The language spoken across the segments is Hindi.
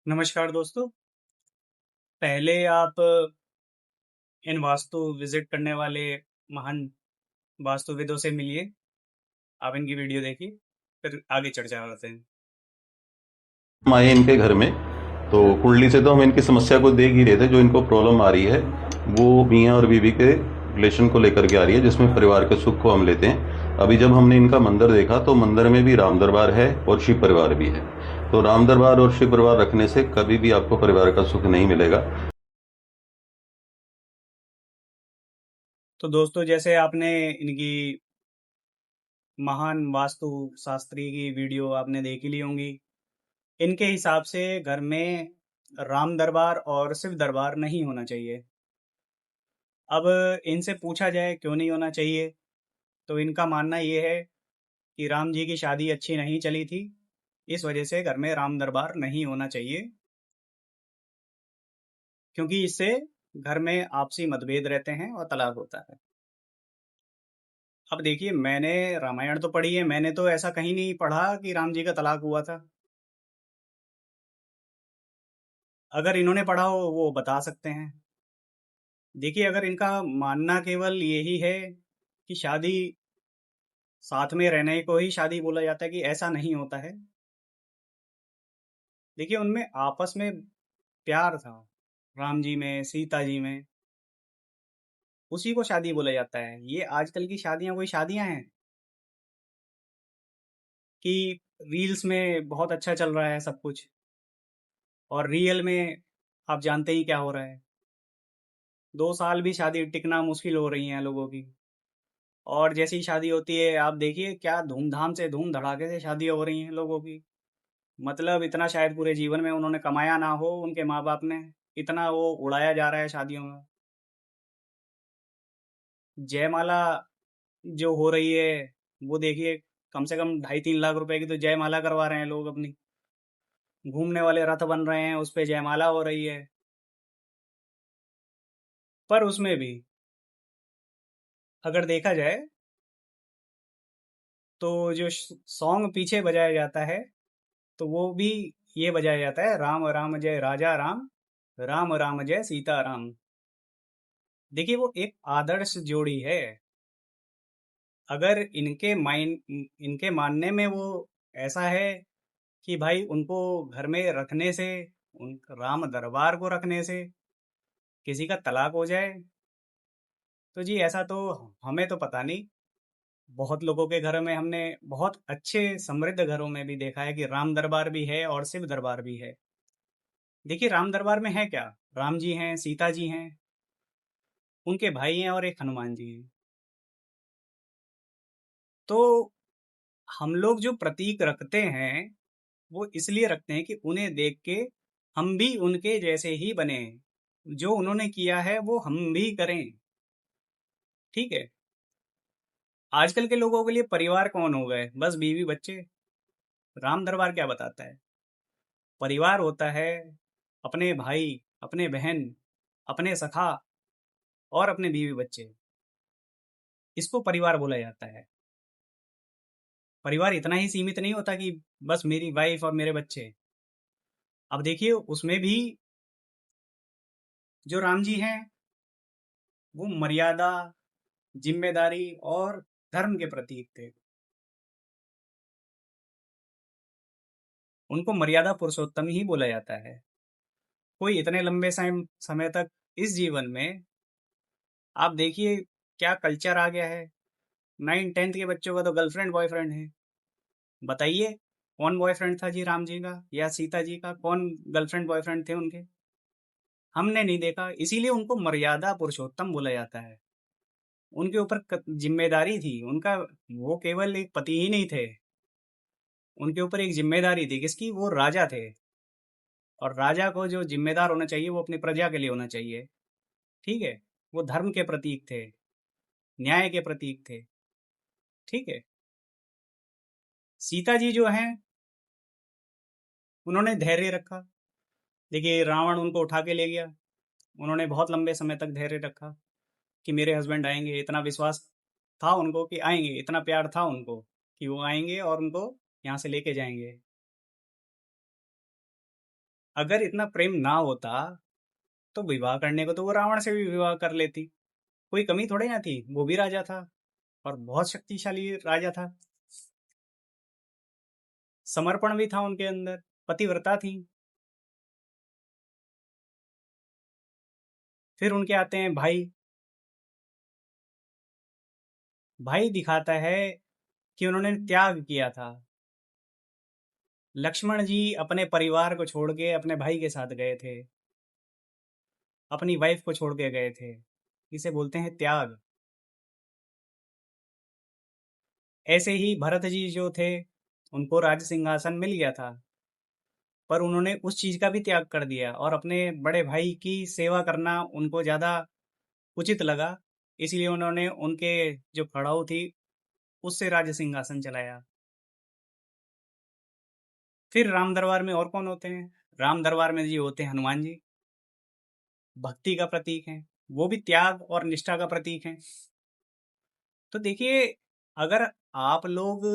नमस्कार दोस्तों। पहले आप इन वास्तु विजिट करने वाले महान वास्तुविदों से मिलिए। आप इनकी वीडियो देखिए, फिर आगे चर्चा करते हैं। हम आए इनके घर में, तो कुंडली से तो हम इनकी समस्या को देख ही रहे थे। जो इनको प्रॉब्लम आ रही है वो मियाँ और बीवी के रिलेशन को लेकर के आ रही है, जिसमें परिवार के सुख को हम लेते हैं। अभी जब हमने इनका मंदिर देखा तो मंदिर में भी राम दरबार है और शिव परिवार भी है। तो राम दरबार और शिव परिवार रखने से कभी भी आपको परिवार का सुख नहीं मिलेगा। तो दोस्तों, जैसे आपने इनकी महान वास्तु शास्त्री की वीडियो आपने देख ही ली होंगी। इनके हिसाब से घर में राम दरबार और शिव दरबार नहीं होना चाहिए। अब इनसे पूछा जाए क्यों नहीं होना चाहिए, तो इनका मानना ये है कि राम जी की शादी अच्छी नहीं चली थी, इस वजह से घर में राम दरबार नहीं होना चाहिए, क्योंकि इससे घर में आपसी मतभेद रहते हैं और तलाक होता है। अब देखिए, मैंने रामायण तो पढ़ी है, मैंने तो ऐसा कहीं नहीं पढ़ा कि राम जी का तलाक हुआ था। अगर इन्होंने पढ़ा हो वो बता सकते हैं। देखिए, अगर इनका मानना केवल यही है कि शादी साथ में रहने को ही शादी बोला जाता है, कि ऐसा नहीं होता है। देखिए, उनमें आपस में प्यार था, राम जी में, सीता जी में, उसी को शादी बोला जाता है। ये आजकल की शादियां कोई शादियां हैं कि रील्स में बहुत अच्छा चल रहा है सब कुछ, और रियल में आप जानते ही क्या हो रहा है। 2 साल भी शादी टिकना मुश्किल हो रही है लोगों की। और जैसी शादी होती है, आप देखिए क्या धूमधाम से, धूम धड़ाके से शादियां हो रही हैं लोगों की। मतलब इतना शायद पूरे जीवन में उन्होंने कमाया ना हो, उनके माँ बाप ने, इतना वो उड़ाया जा रहा है शादियों में। जयमाला जो हो रही है, वो देखिए, कम से कम 2.5-3 लाख रुपए की तो जयमाला करवा रहे हैं लोग अपनी। घूमने वाले रथ बन रहे हैं, उस पे जयमाला हो रही है। पर उसमें भी अगर देखा जाए, तो जो सॉन्ग पीछे बजाया जाता है, तो वो भी ये बजाया जाता है, राम राम जय राजा राम, राम राम जय सीता राम। देखिए, वो एक आदर्श जोड़ी है। अगर इनके मानने में वो ऐसा है कि भाई उनको घर में रखने से, उन राम दरबार को रखने से किसी का तलाक हो जाए, तो जी ऐसा तो हमें तो पता नहीं। बहुत लोगों के घर में हमने, बहुत अच्छे समृद्ध घरों में भी देखा है कि राम दरबार भी है और शिव दरबार भी है। देखिए, राम दरबार में है क्या, राम जी हैं, सीता जी हैं, उनके भाई हैं और एक हनुमान जी हैं। तो हम लोग जो प्रतीक रखते हैं, वो इसलिए रखते हैं कि उन्हें देख के हम भी उनके जैसे ही बने, जो उन्होंने किया है वो हम भी करें। ठीक है। आजकल के लोगों के लिए परिवार कौन हो गए, बस बीवी बच्चे। राम दरबार क्या बताता है? परिवार होता है अपने भाई, अपने बहन, अपने सखा और अपने बीवी बच्चे। इसको परिवार बोला जाता है। परिवार इतना ही सीमित नहीं होता कि बस मेरी वाइफ और मेरे बच्चे। अब देखिए, उसमें भी जो राम जी हैं, वो मर्यादा, जिम्मेदारी और धर्म के प्रतीक थे। उनको मर्यादा पुरुषोत्तम ही बोला जाता है। कोई इतने लंबे समय तक इस जीवन में, आप देखिए क्या कल्चर आ गया है। 9-10th के बच्चों का तो गर्लफ्रेंड बॉयफ्रेंड है। बताइए, कौन बॉयफ्रेंड था जी राम जी का या सीता जी का, कौन गर्लफ्रेंड बॉयफ्रेंड थे उनके? हमने नहीं देखा, इसीलिए उनको मर्यादा पुरुषोत्तम बोला जाता है। उनके ऊपर जिम्मेदारी थी उनका। वो केवल एक पति ही नहीं थे, उनके ऊपर एक जिम्मेदारी थी, किसकी? वो राजा थे। और राजा को जो जिम्मेदार होना चाहिए वो अपनी प्रजा के लिए होना चाहिए। ठीक है। वो धर्म के प्रतीक थे, न्याय के प्रतीक थे। ठीक है। सीता जी जो हैं, उन्होंने धैर्य रखा। देखिए, रावण उनको उठा के ले गया, उन्होंने बहुत लंबे समय तक धैर्य रखा कि मेरे हस्बैंड आएंगे। इतना विश्वास था उनको कि आएंगे, इतना प्यार था उनको कि वो आएंगे और उनको यहाँ से लेके जाएंगे। अगर इतना प्रेम ना होता तो विवाह करने को तो वो रावण से भी विवाह कर लेती। कोई कमी थोड़ी ना थी, वो भी राजा था और बहुत शक्तिशाली राजा था। समर्पण भी था उनके अंदर, पतिव्रता थी। फिर उनके आते हैं भाई। भाई दिखाता है कि उन्होंने त्याग किया था। लक्ष्मण जी अपने परिवार को छोड़ के अपने भाई के साथ गए थे, अपनी वाइफ को छोड़ के गए थे। इसे बोलते हैं त्याग। ऐसे ही भरत जी जो थे, उनको राज सिंहासन मिल गया था, पर उन्होंने उस चीज का भी त्याग कर दिया और अपने बड़े भाई की सेवा करना उनको ज्यादा उचित लगा। इसलिए उन्होंने उनके जो खड़ाऊ थी उससे राज सिंहासन चलाया। फिर राम दरबार में और कौन होते हैं? राम दरबार में जी होते हैं हनुमान जी। भक्ति का प्रतीक है, वो भी त्याग और निष्ठा का प्रतीक है। तो देखिए, अगर आप लोग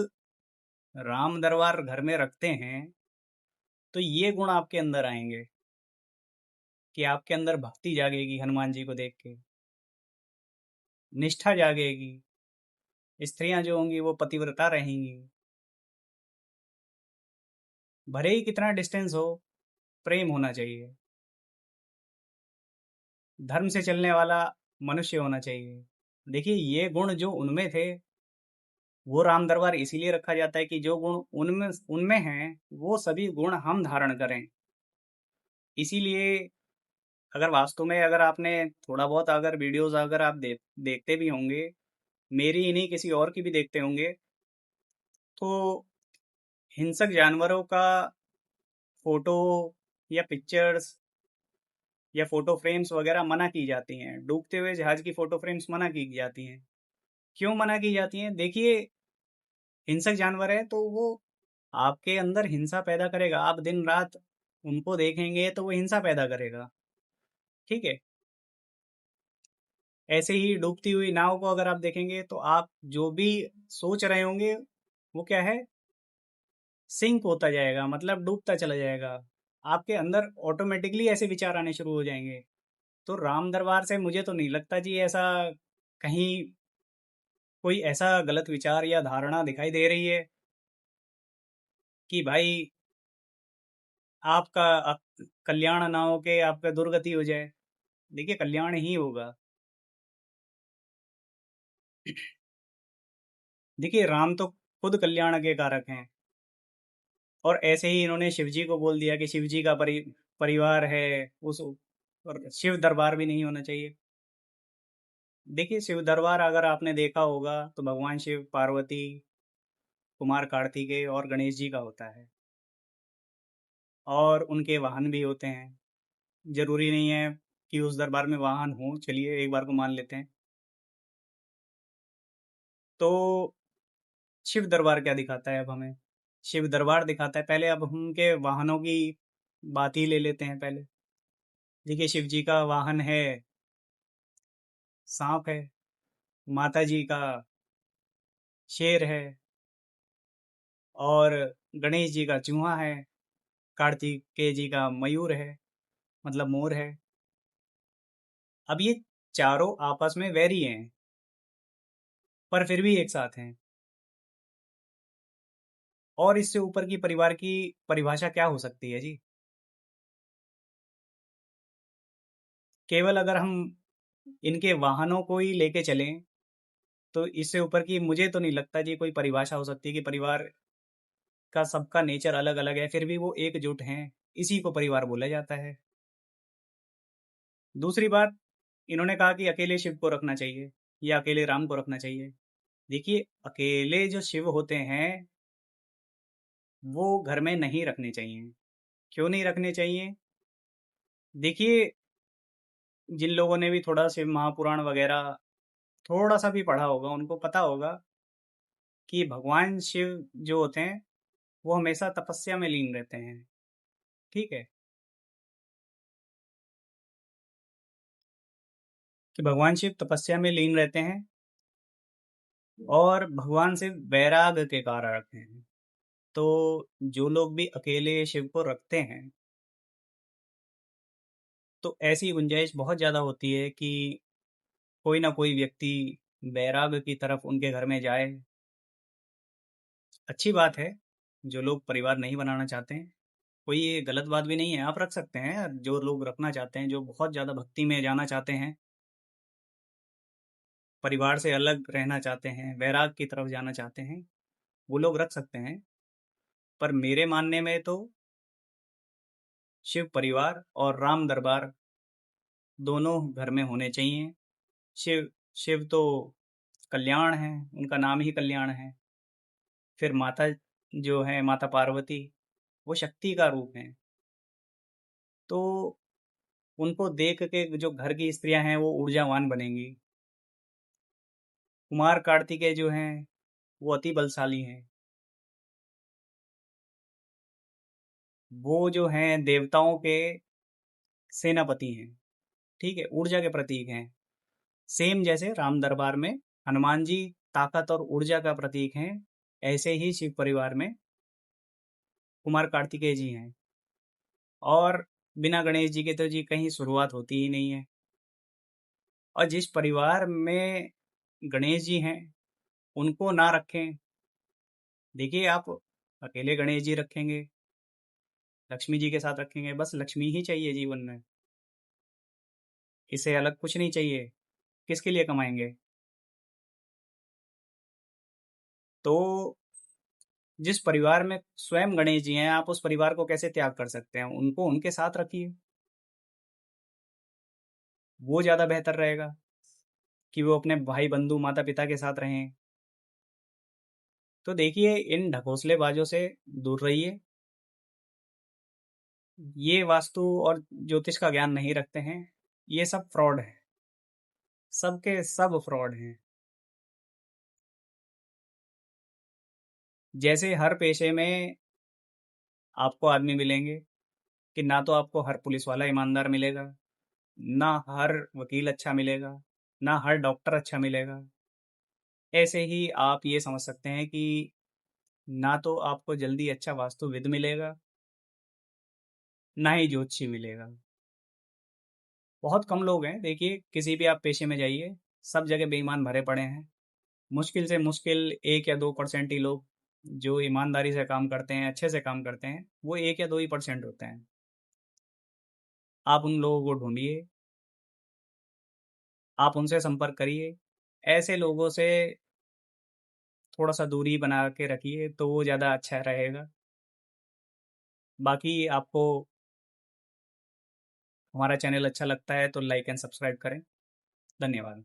राम दरबार घर में रखते हैं तो ये गुण आपके अंदर आएंगे कि आपके अंदर भक्ति जागेगी हनुमान जी को देख के, निष्ठा जागेगी, स्त्रियां जो होंगी वो पतिव्रता रहेंगी। भले ही कितना डिस्टेंस हो, प्रेम होना चाहिए। धर्म से चलने वाला मनुष्य होना चाहिए। देखिए, ये गुण जो उनमें थे, वो राम दरबार इसीलिए रखा जाता है कि जो गुण उनमें उनमें हैं वो सभी गुण हम धारण करें। इसीलिए अगर वास्तव में अगर आपने थोड़ा बहुत अगर वीडियोस अगर आप देखते भी होंगे, मेरी ही नहीं किसी और की भी देखते होंगे, तो हिंसक जानवरों का फोटो या पिक्चर्स या फोटो फ्रेम्स वगैरह मना की जाती हैं। डूबते हुए जहाज की फोटो फ्रेम्स मना की जाती हैं। क्यों मना की जाती हैं? देखिए, हिंसक जानवर है तो वो आपके अंदर हिंसा पैदा करेगा। आप दिन रात उनको देखेंगे तो वो हिंसा पैदा करेगा। ठीक है। ऐसे ही डूबती हुई नाव को अगर आप देखेंगे तो आप जो भी सोच रहे होंगे वो क्या है, सिंक होता जाएगा, मतलब डूबता चला जाएगा। आपके अंदर ऑटोमेटिकली ऐसे विचार आने शुरू हो जाएंगे। तो राम दरबार से मुझे तो नहीं लगता जी ऐसा कहीं कोई ऐसा गलत विचार या धारणा दिखाई दे रही है कि भाई आपका कल्याण ना हो के आपका दुर्गति हो जाए। देखिए, कल्याण ही होगा। देखिए, राम तो खुद कल्याण के कारक हैं। और ऐसे ही इन्होंने शिव जी को बोल दिया कि शिव जी का परिवार है उस, और शिव दरबार भी नहीं होना चाहिए। देखिए, शिव दरबार अगर आपने देखा होगा तो भगवान शिव, पार्वती, कुमार कार्तिकेय और गणेश जी का होता है। और उनके वाहन भी होते हैं। जरूरी नहीं है कि उस दरबार में वाहन हो, चलिए एक बार को मान लेते हैं। तो शिव दरबार क्या दिखाता है अब हमें? शिव दरबार दिखाता है, पहले अब हम उनके वाहनों की बात ही ले लेते हैं पहले। देखिए, शिव जी का वाहन है सांप है, माता जी का शेर है, और गणेश जी का चूहा है, कार्तिकेय जी का मयूर है, मतलब मोर है। अब ये चारों आपस में वैरी हैं, पर फिर भी एक साथ हैं। और इससे ऊपर की परिवार की परिभाषा क्या हो सकती है जी? केवल अगर हम इनके वाहनों को ही लेके चलें तो इससे ऊपर की मुझे तो नहीं लगता जी कोई परिभाषा हो सकती है कि परिवार का सबका नेचर अलग अलग है फिर भी वो एकजुट हैं, इसी को परिवार बोला जाता है। दूसरी बात, इन्होंने कहा कि अकेले शिव को रखना चाहिए या अकेले राम को रखना चाहिए। देखिए, अकेले जो शिव होते हैं वो घर में नहीं रखने चाहिए। क्यों नहीं रखने चाहिए? देखिए, जिन लोगों ने भी थोड़ा शिव महापुराण वगैरह थोड़ा सा भी पढ़ा होगा उनको पता होगा कि भगवान शिव जो होते हैं वो हमेशा तपस्या में लीन रहते हैं। ठीक है, कि भगवान शिव तपस्या में लीन रहते हैं और भगवान शिव वैराग के कारक हैं। तो जो लोग भी अकेले शिव को रखते हैं तो ऐसी गुंजाइश बहुत ज़्यादा होती है कि कोई ना कोई व्यक्ति वैराग्य की तरफ उनके घर में जाए। अच्छी बात है, जो लोग परिवार नहीं बनाना चाहते हैं, कोई ये गलत बात भी नहीं है, आप रख सकते हैं। जो लोग रखना चाहते हैं, जो बहुत ज़्यादा भक्ति में जाना चाहते हैं, परिवार से अलग रहना चाहते हैं, वैराग की तरफ जाना चाहते हैं, वो लोग रख सकते हैं। पर मेरे मानने में तो शिव परिवार और राम दरबार दोनों घर में होने चाहिए। शिव शिव तो कल्याण है, उनका नाम ही कल्याण है। फिर माता जो है माता पार्वती, वो शक्ति का रूप है। तो उनको देख के जो घर की स्त्रियां हैं वो ऊर्जावान बनेंगी। कुमार कार्तिकेय जो हैं वो अति बलशाली हैं। वो जो हैं देवताओं के सेनापति हैं। ठीक है, ऊर्जा के प्रतीक हैं। सेम जैसे राम दरबार में हनुमान जी ताकत और ऊर्जा का प्रतीक हैं, ऐसे ही शिव परिवार में कुमार कार्तिकेय जी हैं। और बिना गणेश जी के तो जी कहीं शुरुआत होती ही नहीं है। और जिस परिवार में गणेश जी हैं उनको ना रखें, देखिए आप अकेले गणेश जी रखेंगे, लक्ष्मी जी के साथ रखेंगे, बस लक्ष्मी ही चाहिए जीवन में, इससे अलग कुछ नहीं चाहिए। किसके लिए कमाएंगे? तो जिस परिवार में स्वयं गणेश जी हैं, आप उस परिवार को कैसे त्याग कर सकते हैं? उनको उनके साथ रखिए, वो ज़्यादा बेहतर रहेगा कि वो अपने भाई बंधु माता पिता के साथ रहें। तो देखिए, इन ढकोसलेबाजों से दूर रहिए। ये वास्तु और ज्योतिष का ज्ञान नहीं रखते हैं, ये सब फ्रॉड है, सबके सब फ्रॉड हैं। जैसे हर पेशे में आपको आदमी मिलेंगे कि ना तो आपको हर पुलिस वाला ईमानदार मिलेगा, ना हर वकील अच्छा मिलेगा, ना हर डॉक्टर अच्छा मिलेगा। ऐसे ही आप ये समझ सकते हैं कि ना तो आपको जल्दी अच्छा वास्तुविद मिलेगा, ना ही ज्योतिषी मिलेगा। बहुत कम लोग हैं, देखिए किसी भी आप पेशे में जाइए, सब जगह बेईमान भरे पड़े हैं। मुश्किल से मुश्किल 1 या 2% ही लोग जो ईमानदारी से काम करते हैं, अच्छे से काम करते हैं, वो 1 या 2 ही % होते हैं। आप उन लोगों को ढूंढिए, आप उनसे संपर्क करिए। ऐसे लोगों से थोड़ा सा दूरी बना के रखिए तो वो ज़्यादा अच्छा रहेगा। बाकी आपको हमारा चैनल अच्छा लगता है तो लाइक एंड सब्सक्राइब करें। धन्यवाद।